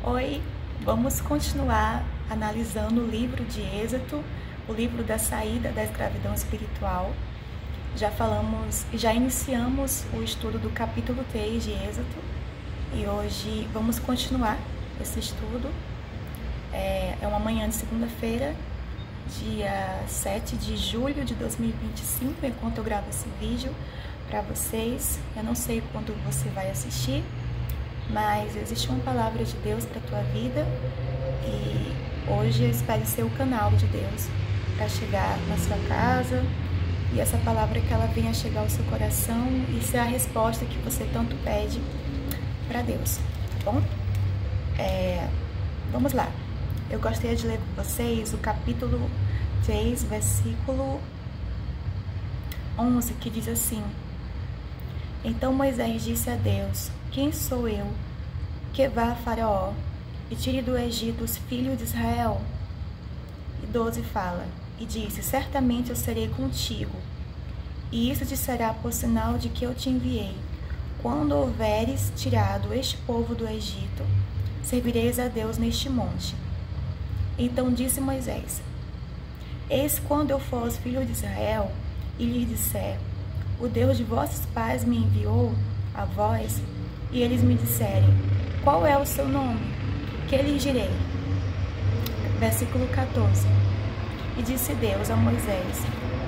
Oi, vamos continuar analisando o livro de Êxodo, o livro da saída da escravidão espiritual. Já iniciamos o estudo do capítulo 3 de Êxodo e hoje vamos continuar esse estudo. É uma manhã de segunda-feira, dia 7 de julho de 2025, enquanto eu gravo esse vídeo para vocês. Eu não sei quando você vai assistir, mas existe uma palavra de Deus para a tua vida e hoje eu espero ser o canal de Deus para chegar na sua casa e essa palavra que ela venha chegar ao seu coração e ser a resposta que você tanto pede para Deus, tá bom? Vamos lá. Eu gostaria de ler com vocês o capítulo 3, versículo 11, que diz assim: Então Moisés disse a Deus: Quem sou eu que vá a Faraó e tire do Egito os filhos de Israel? E 12 fala: E disse: Certamente eu serei contigo, e isso te será por sinal de que eu te enviei. Quando houveres tirado este povo do Egito, servireis a Deus neste monte. Então disse Moisés: Eis quando eu for aos filhos de Israel e lhes disser: O Deus de vossos pais me enviou a vós, e eles me disserem: Qual é o seu nome? Que lhes direi? Versículo 14. E disse Deus a Moisés: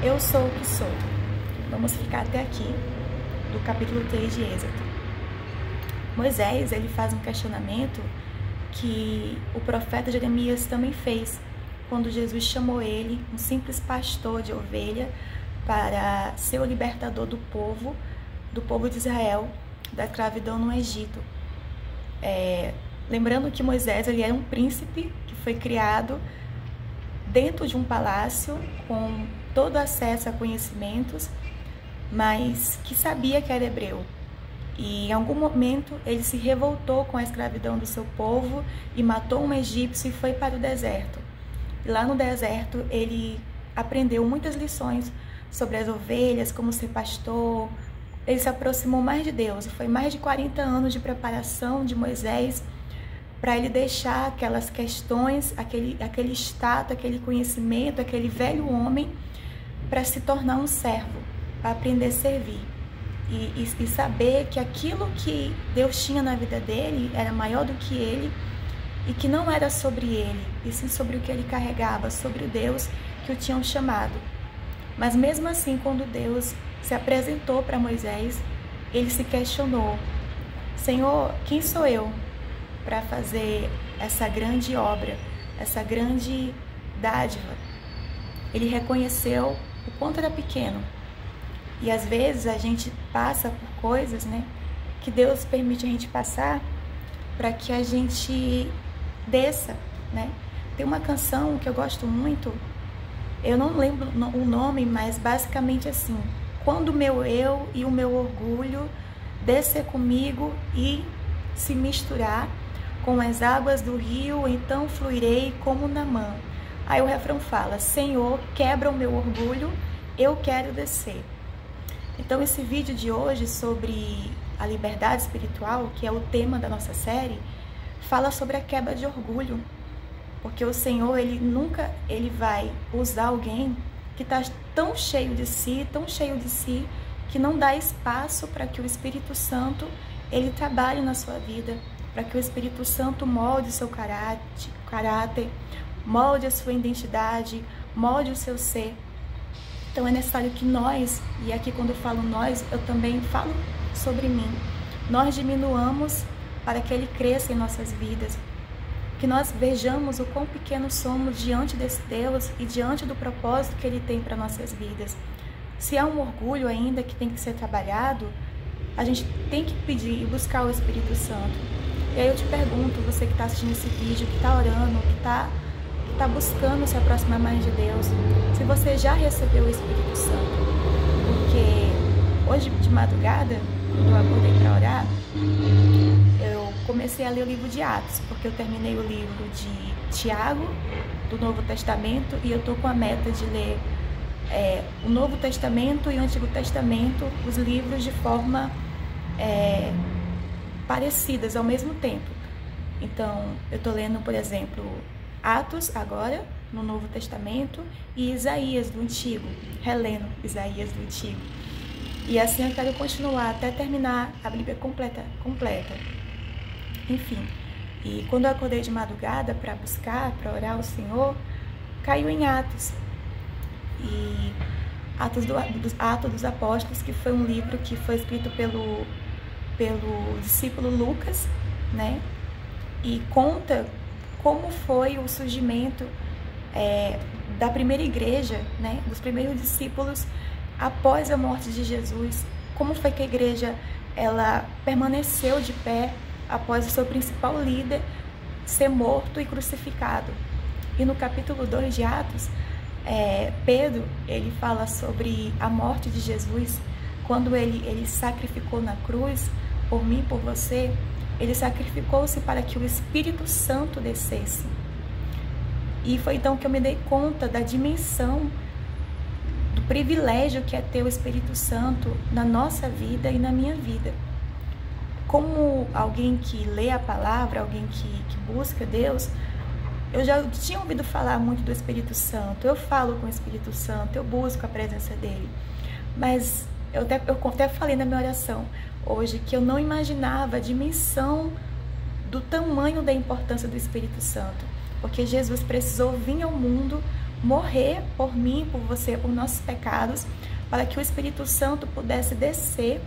Eu sou o que sou. Vamos ficar até aqui, do capítulo 3 de Êxodo. Moisés, ele faz um questionamento que o profeta Jeremias também fez, quando Jesus chamou ele, um simples pastor de ovelha, para ser o libertador do povo de Israel, da escravidão no Egito. Lembrando que Moisés, ele era um príncipe que foi criado dentro de um palácio, com todo acesso a conhecimentos, mas que sabia que era hebreu. E em algum momento ele se revoltou com a escravidão do seu povo e matou um egípcio e foi para o deserto. E lá no deserto ele aprendeu muitas lições sobre as ovelhas, como ser pastor. Ele se aproximou mais de Deus. E foi mais de 40 anos de preparação de Moisés para ele deixar aquelas questões, aquele status, aquele conhecimento, aquele velho homem, para se tornar um servo, para aprender a servir. E saber que aquilo que Deus tinha na vida dele era maior do que ele e que não era sobre ele, e sim sobre o que ele carregava, sobre o Deus que o tinham chamado. Mas mesmo assim, quando Deus se apresentou para Moisés, ele se questionou: Senhor, quem sou eu para fazer essa grande obra, essa grande dádiva? Ele reconheceu o quanto era pequeno. E às vezes a gente passa por coisas, né, que Deus permite a gente passar para que a gente desça, né? Tem uma canção que eu gosto muito, eu não lembro o nome, mas basicamente assim: quando o meu eu e o meu orgulho descer comigo e se misturar com as águas do rio, então fluirei como Naamã. Aí o refrão fala: Senhor, quebra o meu orgulho, eu quero descer. Então esse vídeo de hoje sobre a liberdade espiritual, que é o tema da nossa série, fala sobre a quebra de orgulho. Porque o Senhor, ele vai usar alguém que está tão cheio de si, que não dá espaço para que o Espírito Santo, ele trabalhe na sua vida, para que o Espírito Santo molde o seu caráter, molde a sua identidade, molde o seu ser. Então é necessário que nós, e aqui quando eu falo nós, eu também falo sobre mim, nós diminuamos para que Ele cresça em nossas vidas, que nós vejamos o quão pequenos somos diante desse Deus e diante do propósito que Ele tem para nossas vidas. Se há um orgulho ainda que tem que ser trabalhado, a gente tem que pedir e buscar o Espírito Santo. E aí eu te pergunto, você que está assistindo esse vídeo, que está orando, que está buscando se aproximar mais de Deus, se você já recebeu o Espírito Santo. Porque hoje de madrugada, quando eu acordei para orar, eu comecei a ler o livro de Atos, porque eu terminei o livro de Tiago, do Novo Testamento, e eu estou com a meta de ler o Novo Testamento e o Antigo Testamento, os livros de forma parecidas ao mesmo tempo. Então, eu estou lendo, por exemplo, Atos agora, no Novo Testamento, e Isaías do Antigo, relendo Isaías do Antigo. E assim eu quero continuar até terminar a Bíblia completa. Enfim, e quando eu acordei de madrugada para buscar, para orar ao Senhor, caiu em Atos. E Atos dos Apóstolos, que foi um livro que foi escrito pelo discípulo Lucas, né? E conta como foi o surgimento da primeira igreja, né? Dos primeiros discípulos após a morte de Jesus. Como foi que a igreja ela permaneceu de pé após o seu principal líder ser morto e crucificado. E no capítulo 2 de Atos, Pedro, ele fala sobre a morte de Jesus, quando ele sacrificou na cruz, por mim, por você, ele sacrificou-se para que o Espírito Santo descesse. E foi então que eu me dei conta da dimensão, do privilégio que é ter o Espírito Santo na nossa vida e na minha vida. Como alguém que lê a palavra, alguém que busca Deus, eu já tinha ouvido falar muito do Espírito Santo, eu falo com o Espírito Santo, eu busco a presença dele. Mas eu até falei na minha oração hoje que eu não imaginava a dimensão do tamanho da importância do Espírito Santo. Porque Jesus precisou vir ao mundo, morrer por mim, por você, por nossos pecados, para que o Espírito Santo pudesse descer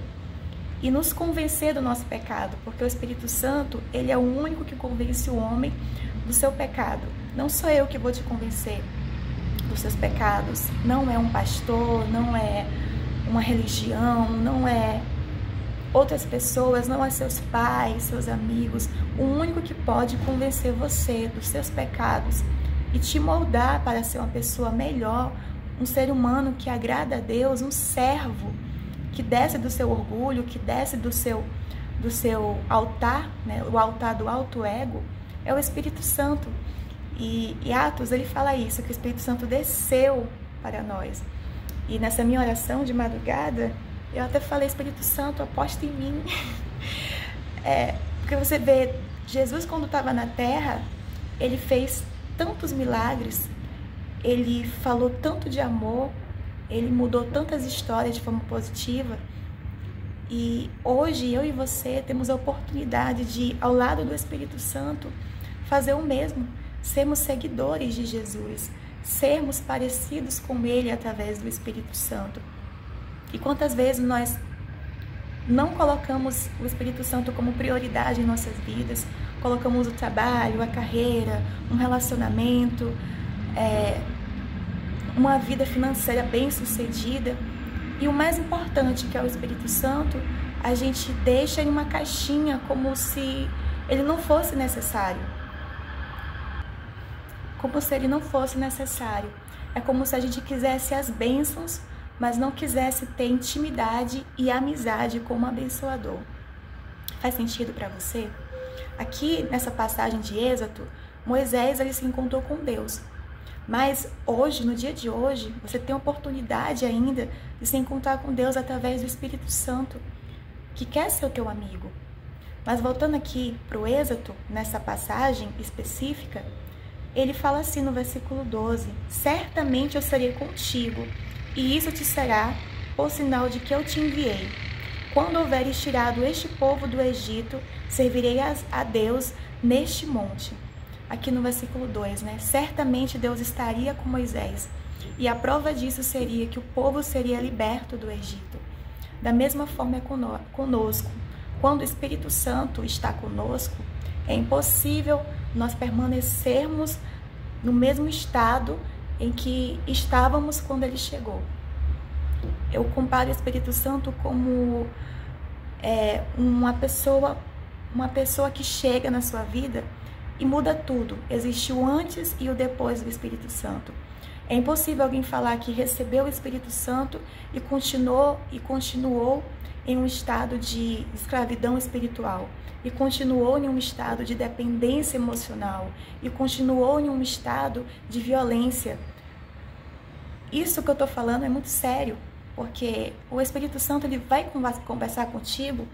e nos convencer do nosso pecado. Porque o Espírito Santo, ele é o único que convence o homem do seu pecado. Não sou eu que vou te convencer dos seus pecados. Não é um pastor, não é uma religião, não é outras pessoas, não é seus pais, seus amigos. O único que pode convencer você dos seus pecados e te moldar para ser uma pessoa melhor, um ser humano que agrada a Deus, um servo que desce do seu orgulho, que desce do seu altar, né? O altar do alto ego, é o Espírito Santo. E Atos, ele fala isso, que o Espírito Santo desceu para nós. E nessa minha oração de madrugada, eu até falei: Espírito Santo, aposta em mim. Porque você vê, Jesus, quando estava na terra, ele fez tantos milagres, ele falou tanto de amor, ele mudou tantas histórias de forma positiva. E hoje eu e você temos a oportunidade de, ao lado do Espírito Santo, fazer o mesmo, sermos seguidores de Jesus, sermos parecidos com ele através do Espírito Santo. E quantas vezes nós não colocamos o Espírito Santo como prioridade em nossas vidas, colocamos o trabalho, a carreira, um relacionamento, uma vida financeira bem-sucedida, e o mais importante, que é o Espírito Santo, a gente deixa em uma caixinha como se ele não fosse necessário. Como se ele não fosse necessário. É como se a gente quisesse as bênçãos, mas não quisesse ter intimidade e amizade com o abençoador. Faz sentido para você? Aqui, nessa passagem de Êxodo, Moisés ele se encontrou com Deus. Mas hoje, no dia de hoje, você tem a oportunidade ainda de se encontrar com Deus através do Espírito Santo, que quer ser o teu amigo. Mas voltando aqui para o Êxodo, nessa passagem específica, ele fala assim no versículo 12: certamente eu serei contigo, e isso te será por sinal de que eu te enviei. Quando houveres tirado este povo do Egito, servirei a Deus neste monte. Aqui no versículo 2, né? Certamente Deus estaria com Moisés, e a prova disso seria que o povo seria liberto do Egito. Da mesma forma é conosco. Quando o Espírito Santo está conosco, é impossível nós permanecermos no mesmo estado em que estávamos quando ele chegou. Eu comparo o Espírito Santo como uma pessoa que chega na sua vida e muda tudo. Existe o antes e o depois do Espírito Santo. É impossível alguém falar que recebeu o Espírito Santo e continuou em um estado de escravidão espiritual, e continuou em um estado de dependência emocional, e continuou em um estado de violência. Isso que eu estou falando é muito sério, porque o Espírito Santo ele vai conversar contigo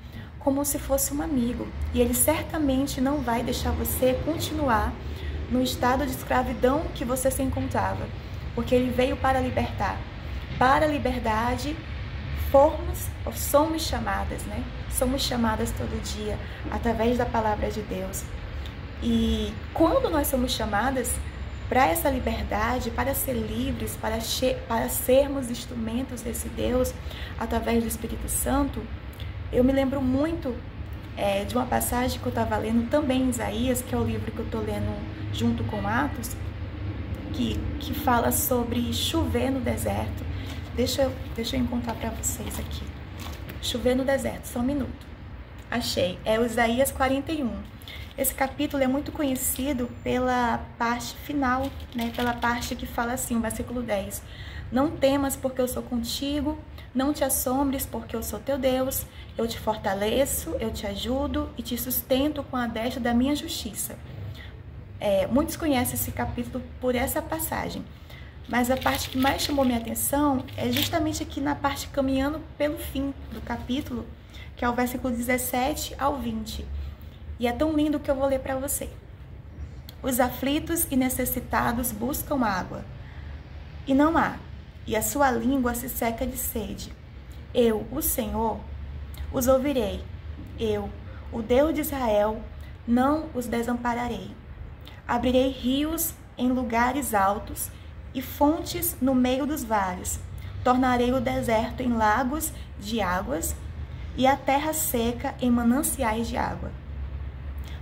como se fosse um amigo. E Ele certamente não vai deixar você continuar no estado de escravidão que você se encontrava, porque Ele veio para libertar. Para a liberdade, somos chamadas, né? Somos chamadas todo dia, através da palavra de Deus. E quando nós somos chamadas para essa liberdade, para ser livres, para sermos instrumentos desse Deus, através do Espírito Santo, eu me lembro muito de uma passagem que eu estava lendo também em Isaías, que é o livro que eu estou lendo junto com Atos, que fala sobre chover no deserto. Deixa eu encontrar para vocês aqui. Chover no deserto, só um minuto. Achei, é o Isaías 41. Esse capítulo é muito conhecido pela parte final, né? Pela parte que fala assim, o versículo 10. Não temas porque eu sou contigo, não te assombres porque eu sou teu Deus, eu te fortaleço, eu te ajudo e te sustento com a destra da minha justiça. Muitos conhecem esse capítulo por essa passagem, mas a parte que mais chamou minha atenção é justamente aqui na parte caminhando pelo fim do capítulo, que é o versículo 17 ao 20. E é tão lindo que eu vou ler para você. Os aflitos e necessitados buscam água, e não há, e a sua língua se seca de sede. Eu, o Senhor, os ouvirei. Eu, o Deus de Israel, não os desampararei. Abrirei rios em lugares altos e fontes no meio dos vales. Tornarei o deserto em lagos de águas e a terra seca em mananciais de água.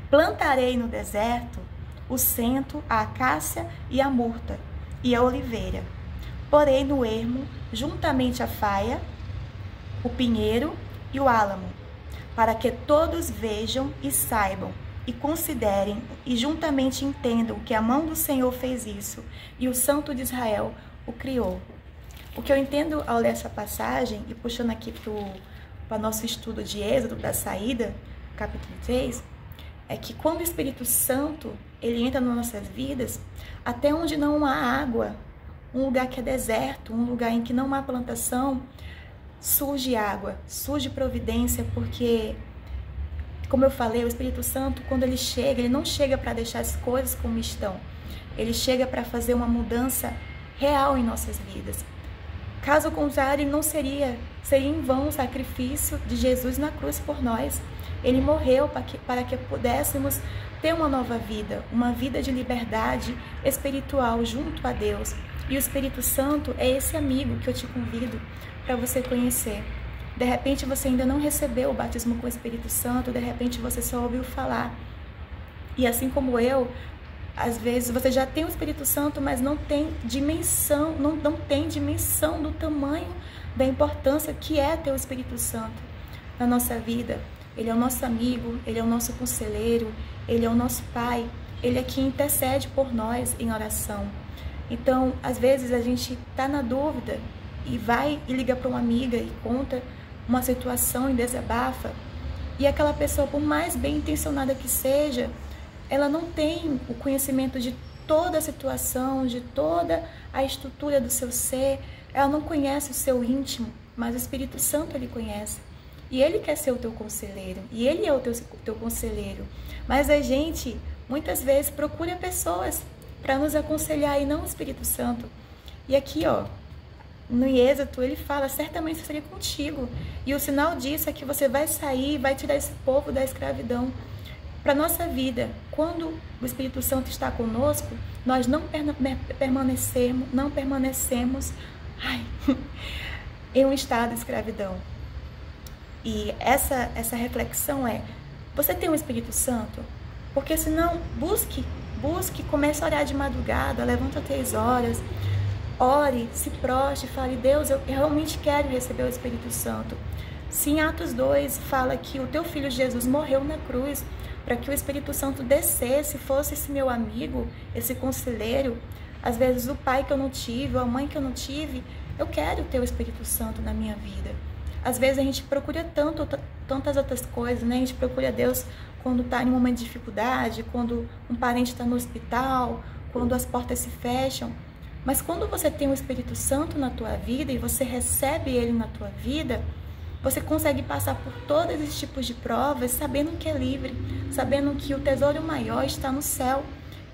Plantarei no deserto o cento, a acácia e a murta, e a oliveira. Porei no ermo, juntamente a faia, o pinheiro e o álamo, para que todos vejam e saibam, e considerem, e juntamente entendam que a mão do Senhor fez isso, e o Santo de Israel o criou. O que eu entendo ao ler essa passagem, e puxando aqui para o nosso estudo de Êxodo, da saída, capítulo 3, é que quando o Espírito Santo ele entra nas nossas vidas, até onde não há água, um lugar que é deserto, um lugar em que não há plantação, surge água, surge providência, porque, como eu falei, o Espírito Santo, quando ele chega, ele não chega para deixar as coisas como estão, ele chega para fazer uma mudança real em nossas vidas. Caso contrário, não seria em vão o sacrifício de Jesus na cruz por nós. Ele morreu para que pudéssemos ter uma nova vida, uma vida de liberdade espiritual junto a Deus. E o Espírito Santo é esse amigo que eu te convido para você conhecer. De repente você ainda não recebeu o batismo com o Espírito Santo, de repente você só ouviu falar. E assim como eu, às vezes você já tem o Espírito Santo, mas não tem dimensão, não tem dimensão do tamanho da importância que é ter o Espírito Santo na nossa vida. Ele é o nosso amigo, ele é o nosso conselheiro, ele é o nosso pai, ele é quem intercede por nós em oração. Então, às vezes a gente está na dúvida e vai e liga para uma amiga e conta uma situação e desabafa, e aquela pessoa, por mais bem intencionada que seja, ela não tem o conhecimento de toda a situação, de toda a estrutura do seu ser, ela não conhece o seu íntimo, mas o Espírito Santo ele conhece. E ele quer ser o teu conselheiro, e ele é o teu conselheiro. Mas a gente, muitas vezes, procura pessoas para nos aconselhar e não o Espírito Santo. E aqui, no Êxodo, ele fala, certamente eu serei contigo. E o sinal disso é que você vai sair, vai tirar esse povo da escravidão. Para a nossa vida, quando o Espírito Santo está conosco, nós não permanecemos em um estado de escravidão. E essa reflexão você tem o Espírito Santo? Porque senão, busque, comece a orar de madrugada, levanta 3 horas, ore, se proste, fale, Deus, eu realmente quero receber o Espírito Santo. Se em Atos 2 fala que o teu filho Jesus morreu na cruz para que o Espírito Santo descesse, fosse esse meu amigo, esse conselheiro, às vezes o pai que eu não tive, ou a mãe que eu não tive, eu quero ter o Espírito Santo na minha vida. Às vezes a gente procura tantas outras coisas, né? A gente procura Deus quando está em um momento de dificuldade, quando um parente está no hospital, quando as portas se fecham. Mas quando você tem o Espírito Santo na tua vida e você recebe ele na tua vida, você consegue passar por todos esses tipos de provas sabendo que é livre, sabendo que o tesouro maior está no céu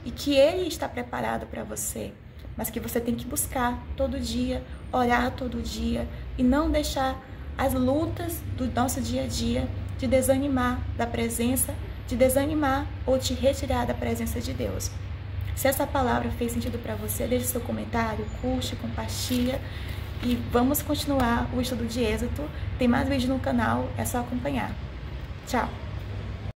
e que Ele está preparado para você, mas que você tem que buscar todo dia, orar todo dia e não deixar as lutas do nosso dia a dia te desanimar da presença, te desanimar ou te retirar da presença de Deus. Se essa palavra fez sentido para você, deixe seu comentário, curte, compartilha e vamos continuar o estudo de Êxodo. Tem mais vídeo no canal, é só acompanhar. Tchau!